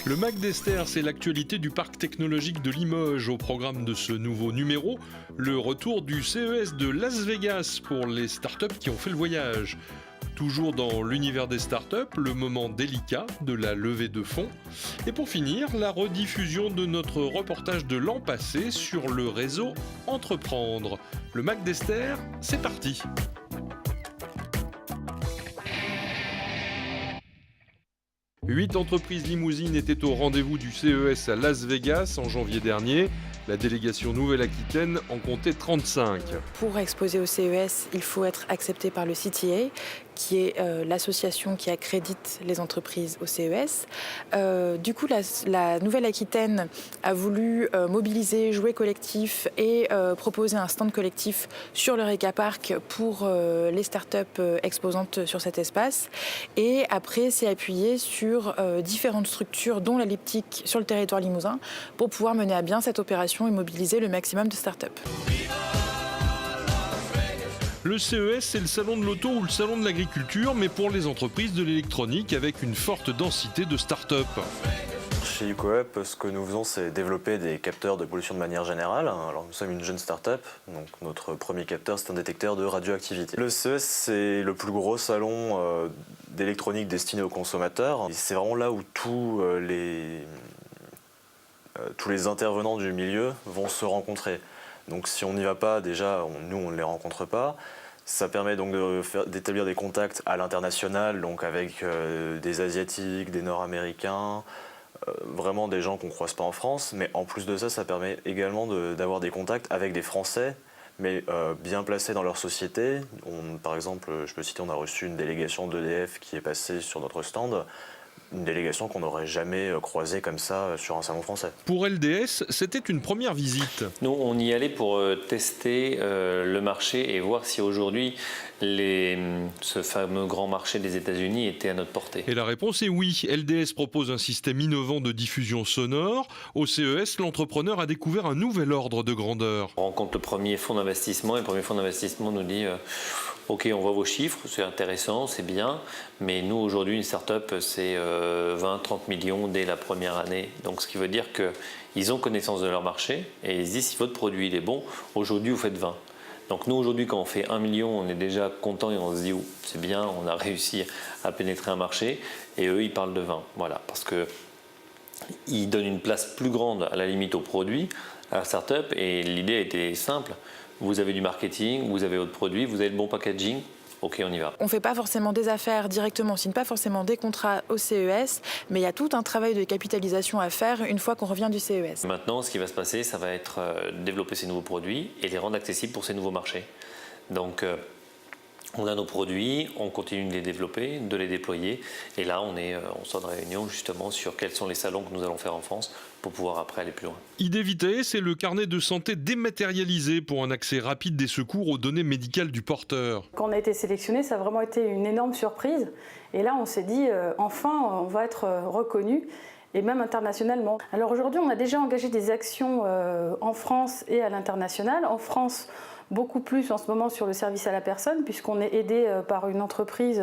Le Mac d'Esther, c'est l'actualité du parc technologique de Limoges. Au programme de ce nouveau numéro, le retour du CES de Las Vegas pour les startups qui ont fait le voyage. Toujours dans l'univers des startups, le moment délicat de la levée de fonds. Et pour finir, la rediffusion de notre reportage de l'an passé sur le réseau Entreprendre. Le Mac d'Esther, c'est parti. Huit entreprises limousines étaient au rendez-vous du CES à Las Vegas en janvier dernier. La délégation Nouvelle-Aquitaine en comptait 35. Pour exposer au CES, il faut être accepté par le CTA, qui est l'association qui accrédite les entreprises au CES. Du coup, la Nouvelle-Aquitaine a voulu mobiliser, jouer collectif et proposer un stand collectif sur le Reka Park pour les startups exposantes sur cet espace. Et après, s'est appuyé sur différentes structures, dont l'Elliptique sur le territoire limousin, pour pouvoir mener à bien cette opération et mobiliser le maximum de startups. Le CES, c'est le salon de l'auto ou le salon de l'agriculture, mais pour les entreprises de l'électronique avec une forte densité de start-up. Chez EcoUp, ce que nous faisons, c'est développer des capteurs de pollution de manière générale. Alors, nous sommes une jeune start-up, donc notre premier capteur, c'est un détecteur de radioactivité. Le CES, c'est le plus gros salon d'électronique destiné aux consommateurs. C'est vraiment là où tous les intervenants du milieu vont se rencontrer. Donc si on n'y va pas, déjà, nous, on ne les rencontre pas. Ça permet donc d'établir des contacts à l'international, donc avec des Asiatiques, des Nord-Américains, vraiment des gens qu'on ne croise pas en France. Mais en plus de ça, ça permet également d'avoir des contacts avec des Français, mais bien placés dans leur société. Par exemple, je peux citer, on a reçu une délégation d'EDF qui est passée sur notre stand. Une délégation qu'on n'aurait jamais croisée comme ça sur un salon français. Pour LDS, c'était une première visite. Nous, on y allait pour tester le marché et voir si aujourd'hui ce fameux grand marché des États-Unis était à notre portée. Et la réponse est oui. LDS propose un système innovant de diffusion sonore. Au CES, l'entrepreneur a découvert un nouvel ordre de grandeur. On rencontre le premier fonds d'investissement et le premier fonds d'investissement nous dit OK, on voit vos chiffres, c'est intéressant, c'est bien, mais nous aujourd'hui une start-up c'est 20-30 millions dès la première année. Donc ce qui veut dire qu'ils ont connaissance de leur marché et ils se disent si votre produit il est bon, aujourd'hui vous faites 20. Donc nous aujourd'hui quand on fait 1 million, on est déjà content et on se dit oh, c'est bien, on a réussi à pénétrer un marché et eux ils parlent de 20. Voilà, parce qu'ils donnent une place plus grande à la limite au produit, à la start-up et l'idée était simple. Vous avez du marketing, vous avez votre produit, vous avez le bon packaging, ok, on y va. On ne fait pas forcément des affaires directement, on ne signe pas forcément des contrats au CES, mais il y a tout un travail de capitalisation à faire une fois qu'on revient du CES. Maintenant, ce qui va se passer, ça va être développer ces nouveaux produits et les rendre accessibles pour ces nouveaux marchés. Donc, on a nos produits, on continue de les développer, de les déployer. Et là, on sort de réunion justement sur quels sont les salons que nous allons faire en France pour pouvoir après aller plus loin. Idée Vitae, c'est le carnet de santé dématérialisé pour un accès rapide des secours aux données médicales du porteur. Quand on a été sélectionné, ça a vraiment été une énorme surprise. Et là, on s'est dit, enfin, on va être reconnu. Et même internationalement. Alors aujourd'hui, on a déjà engagé des actions en France et à l'international. En France, beaucoup plus en ce moment sur le service à la personne, puisqu'on est aidé par une entreprise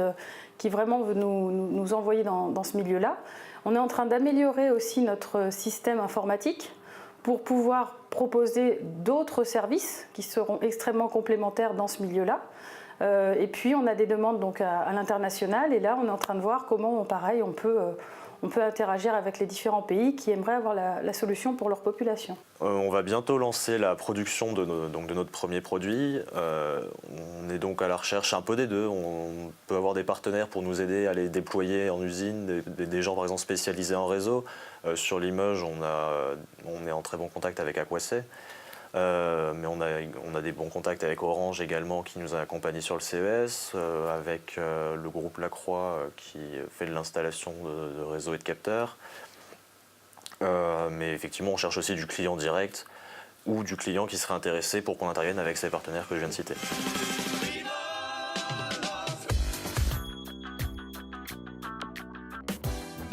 qui vraiment veut nous envoyer dans ce milieu-là. On est en train d'améliorer aussi notre système informatique pour pouvoir proposer d'autres services qui seront extrêmement complémentaires dans ce milieu-là. Et puis on a des demandes donc à l'international, et là on est en train de voir comment, pareil, on peut interagir avec les différents pays qui aimeraient avoir la solution pour leur population. On va bientôt lancer la production de notre premier produit. On est donc à la recherche un peu des deux. On peut avoir des partenaires pour nous aider à les déployer en usine, des gens par exemple spécialisés en réseau. Sur Limoges, on est en très bon contact avec Aquacet. Mais on a des bons contacts avec Orange également qui nous a accompagnés sur le CES, avec le groupe Lacroix qui fait de l'installation de réseaux et de capteurs. Mais effectivement, on cherche aussi du client direct ou du client qui serait intéressé pour qu'on intervienne avec ces partenaires que je viens de citer.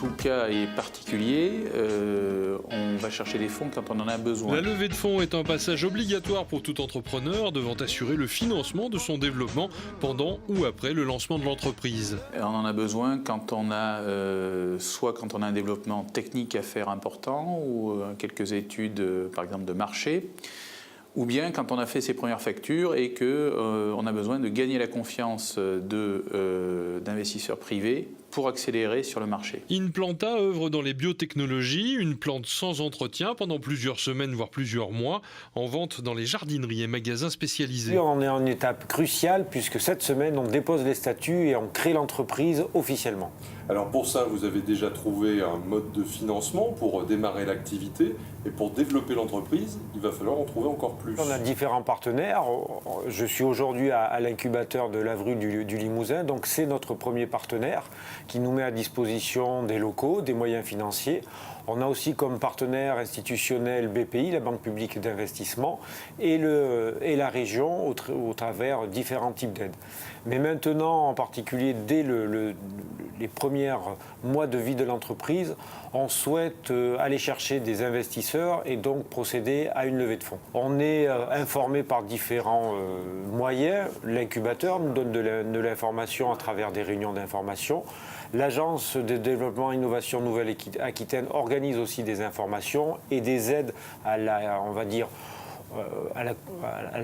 tout cas est particulier. On va chercher des fonds quand on en a besoin. La levée de fonds est un passage obligatoire pour tout entrepreneur devant assurer le financement de son développement pendant ou après le lancement de l'entreprise. On en a besoin quand on a, soit quand on a un développement technique à faire important ou quelques études, par exemple, de marché, ou bien quand on a fait ses premières factures et qu'on a besoin de gagner la confiance d'investisseurs privés pour accélérer sur le marché. Inplanta œuvre dans les biotechnologies, une plante sans entretien pendant plusieurs semaines voire plusieurs mois, en vente dans les jardineries et magasins spécialisés. On est en étape cruciale puisque cette semaine on dépose les statuts et on crée l'entreprise officiellement. Alors pour ça, vous avez déjà trouvé un mode de financement pour démarrer l'activité et pour développer l'entreprise, il va falloir en trouver encore plus. On a différents partenaires. Je suis aujourd'hui à l'incubateur de l'Avril du Limousin, donc c'est notre premier partenaire qui nous met à disposition des locaux, des moyens financiers. On a aussi comme partenaire institutionnel BPI, la Banque publique d'investissement, et la région au travers différents types d'aides. Mais maintenant, en particulier dès les premiers mois de vie de l'entreprise, on souhaite aller chercher des investisseurs et donc procéder à une levée de fonds. On est informé par différents moyens. L'incubateur nous donne de l'information à travers des réunions d'information. L'Agence de développement et innovation Nouvelle-Aquitaine organise aussi des informations et des aides à la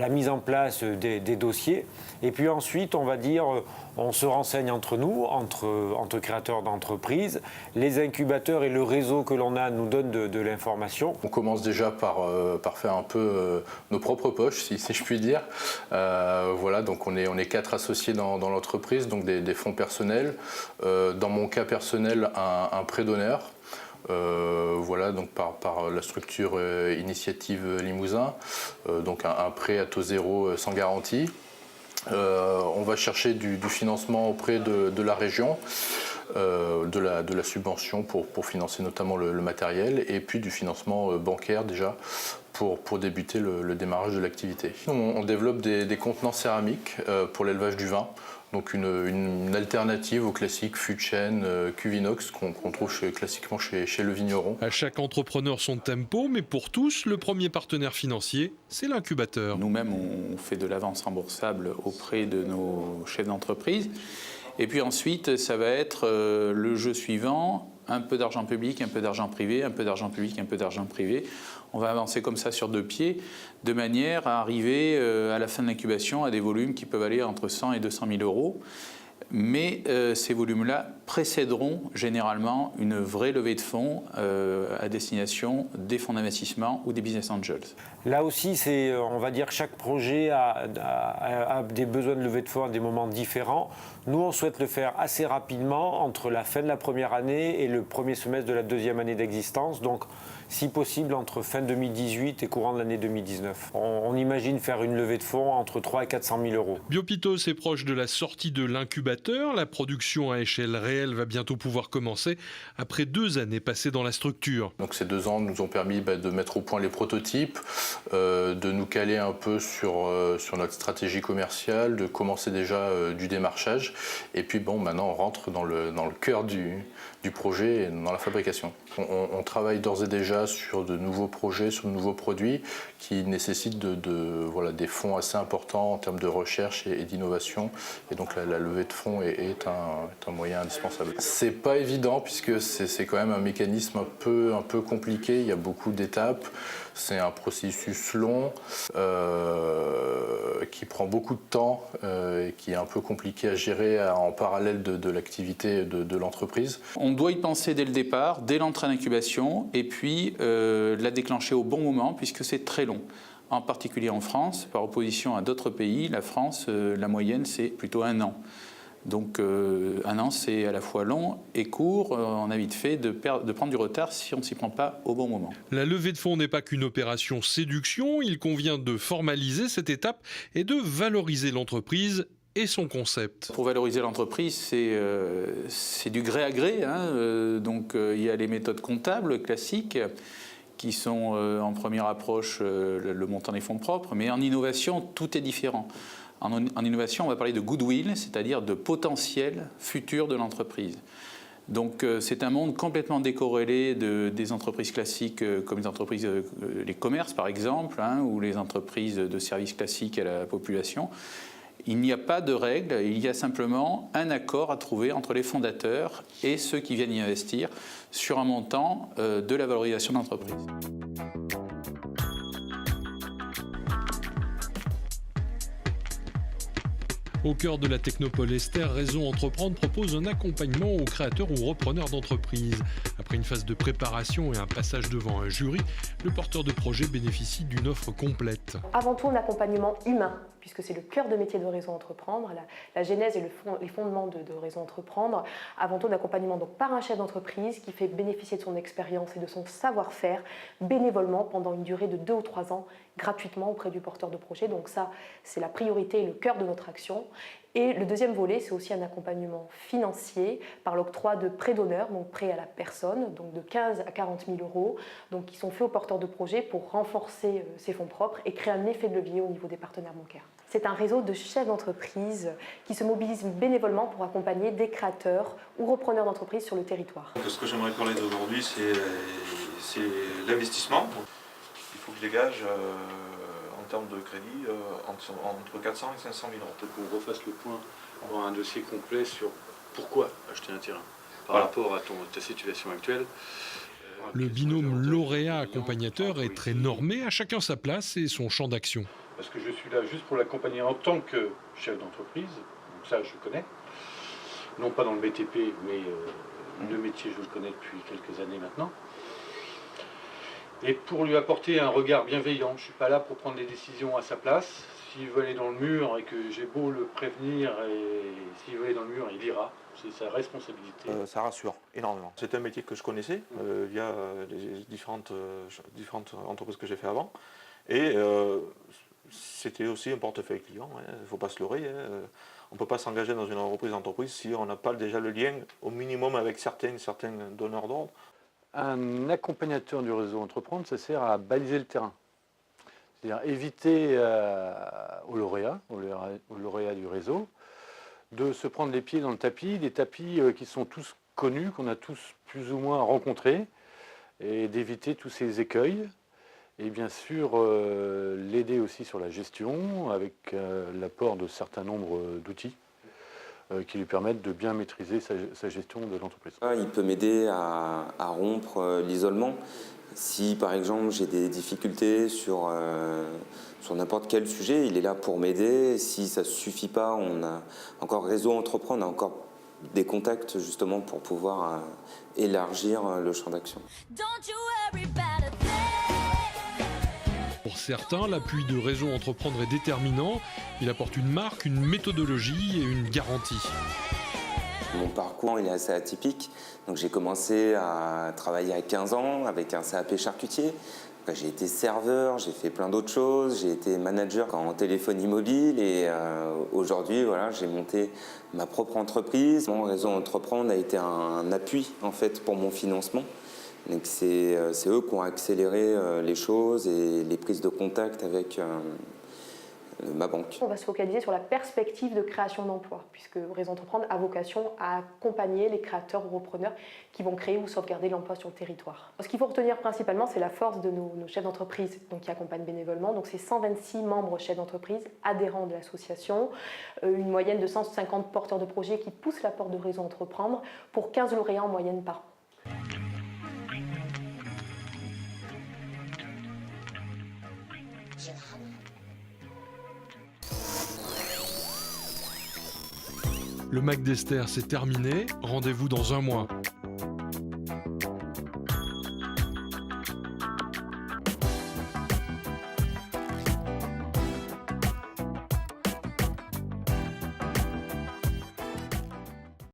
mise en place des dossiers. Et puis ensuite, on se renseigne entre nous, entre créateurs d'entreprises. Les incubateurs et le réseau que l'on a nous donnent de l'information. On commence déjà par faire un peu nos propres poches, si je puis dire. Voilà, donc on est 4 associés dans l'entreprise, donc des fonds personnels. Dans mon cas personnel, un prêt d'honneur. Voilà, donc par la structure Initiative Limousin, donc un prêt à taux zéro sans garantie. On va chercher du financement auprès de la région, de la subvention pour financer notamment le matériel, et puis du financement bancaire déjà pour débuter le démarrage de l'activité. On développe des contenants céramiques pour l'élevage du vin. Donc une alternative au classique fût de chêne, cuve inox qu'on trouve classiquement chez le vigneron. À chaque entrepreneur son tempo, mais pour tous, le premier partenaire financier, c'est l'incubateur. Nous-mêmes, on fait de l'avance remboursable auprès de nos chefs d'entreprise. Et puis ensuite, ça va être le jeu suivant, un peu d'argent public, un peu d'argent privé, un peu d'argent public, un peu d'argent privé. On va avancer comme ça sur 2 pieds, de manière à arriver à la fin de l'incubation à des volumes qui peuvent aller entre 100 et 200 000 euros. Mais ces volumes-là précéderont généralement une vraie levée de fonds à destination des fonds d'investissement ou des business angels. Là aussi, on va dire que chaque projet a des besoins de levée de fonds à des moments différents. Nous, on souhaite le faire assez rapidement, entre la fin de la première année et le premier semestre de la deuxième année d'existence. Donc, si possible, entre fin 2018 et courant de l'année 2019. On imagine faire une levée de fonds entre 300 et 400 000 euros. Biopitos est proche de la sortie de l'incubateur. La production à échelle réelle va bientôt pouvoir commencer après 2 années passées dans la structure. Donc ces 2 ans nous ont permis de mettre au point les prototypes, de nous caler un peu sur notre stratégie commerciale, de commencer déjà du démarchage. Et puis maintenant on rentre dans le cœur du projet et dans la fabrication. On travaille d'ores et déjà sur de nouveaux projets, sur de nouveaux produits qui nécessitent des fonds assez importants en termes de recherche et d'innovation. Et donc la levée de fonds est un moyen indispensable. C'est pas évident puisque c'est quand même un mécanisme un peu compliqué. Il y a beaucoup d'étapes. C'est un processus long qui prend beaucoup de temps et qui est un peu compliqué à gérer en parallèle de l'activité de l'entreprise. On doit y penser dès le départ, dès l'entrée en incubation, et puis la déclencher au bon moment puisque c'est très long. En particulier en France, par opposition à d'autres pays, la France, la moyenne c'est plutôt 1 an. Donc 1 an, c'est à la fois long et court. On a vite fait de prendre du retard si on ne s'y prend pas au bon moment. La levée de fonds n'est pas qu'une opération séduction. Il convient de formaliser cette étape et de valoriser l'entreprise et son concept. Pour valoriser l'entreprise, c'est du gré à gré. Donc il y a les méthodes comptables classiques qui sont en première approche le montant des fonds propres. Mais en innovation, tout est différent. En innovation, on va parler de goodwill, c'est-à-dire de potentiel futur de l'entreprise. Donc c'est un monde complètement décorrélé des entreprises classiques comme les commerces par exemple, ou les entreprises de services classiques à la population. Il n'y a pas de règles, il y a simplement un accord à trouver entre les fondateurs et ceux qui viennent y investir sur un montant de la valorisation de l'entreprise. Au cœur de la Technopole Esther, Réseau Entreprendre propose un accompagnement aux créateurs ou repreneurs d'entreprises. Après une phase de préparation et un passage devant un jury, le porteur de projet bénéficie d'une offre complète. Avant tout, un accompagnement humain, puisque c'est le cœur de métier de Réseau Entreprendre, la genèse et les fondements de Réseau Entreprendre. Avant tout, un accompagnement donc, par un chef d'entreprise qui fait bénéficier de son expérience et de son savoir-faire bénévolement pendant une durée de 2 ou 3 ans, gratuitement auprès du porteur de projet. Donc ça, c'est la priorité et le cœur de notre action. Et le deuxième volet, c'est aussi un accompagnement financier par l'octroi de prêts d'honneur, donc prêts à la personne, donc de 15 à 40 000 euros, donc qui sont faits aux porteurs de projet pour renforcer ses fonds propres et créer un effet de levier au niveau des partenaires bancaires. C'est un réseau de chefs d'entreprise qui se mobilisent bénévolement pour accompagner des créateurs ou repreneurs d'entreprises sur le territoire. Ce que j'aimerais parler d'aujourd'hui, c'est l'investissement. Il faut que je dégage en termes de crédit entre 400 et 500 000 euros. Peut-être qu'on refasse le point, avoir un dossier complet sur pourquoi acheter un terrain par rapport à ta situation actuelle. Le binôme lauréat-accompagnateur est très normé, à chacun sa place et son champ d'action. Parce que je suis là juste pour l'accompagner en tant que chef d'entreprise, donc ça je connais. Non pas dans le BTP, mais le métier je le connais depuis quelques années maintenant. Et pour lui apporter un regard bienveillant. Je ne suis pas là pour prendre des décisions à sa place. S'il veut aller dans le mur et que j'ai beau le prévenir, et s'il veut aller dans le mur, il ira. C'est sa responsabilité. Ça rassure énormément. C'est un métier que je connaissais via les différentes entreprises que j'ai fait avant. Et c'était aussi un portefeuille client. Il ne faut pas se leurrer. On ne peut pas s'engager dans une reprise d'entreprise si on n'a pas déjà le lien au minimum avec certains donneurs d'ordre. Un accompagnateur du réseau Entreprendre, ça sert à baliser le terrain. C'est-à-dire éviter aux lauréats du réseau de se prendre les pieds dans le tapis, des tapis qui sont tous connus, qu'on a tous plus ou moins rencontrés, et d'éviter tous ces écueils. Et bien sûr, l'aider aussi sur la gestion avec l'apport de certains nombres d'outils qui lui permettent de bien maîtriser sa gestion de l'entreprise. Il peut m'aider à rompre l'isolement. Si par exemple j'ai des difficultés sur n'importe quel sujet, il est là pour m'aider. Si ça ne suffit pas, on a encore Réseau Entreprendre, on a encore des contacts justement pour pouvoir élargir le champ d'action. Pour certains, l'appui de Réseau Entreprendre est déterminant. Il apporte une marque, une méthodologie et une garantie. Mon parcours il est assez atypique. Donc, j'ai commencé à travailler à 15 ans avec un CAP charcutier. Après, j'ai été serveur, j'ai fait plein d'autres choses. J'ai été manager en téléphonie mobile et aujourd'hui, voilà, j'ai monté ma propre entreprise. Mon Réseau Entreprendre a été un appui en fait, pour mon financement. Donc c'est eux qui ont accéléré les choses et les prises de contact avec ma banque. On va se focaliser sur la perspective de création d'emplois, puisque Réseau Entreprendre a vocation à accompagner les créateurs ou repreneurs qui vont créer ou sauvegarder l'emploi sur le territoire. Ce qu'il faut retenir principalement, c'est la force de nos chefs d'entreprise qui accompagnent bénévolement. Donc c'est 126 membres chefs d'entreprise, adhérents de l'association, une moyenne de 150 porteurs de projets qui poussent la porte de Réseau Entreprendre pour 15 lauréats en moyenne par an. Le Mac d'Esther, c'est terminé. Rendez-vous dans un mois.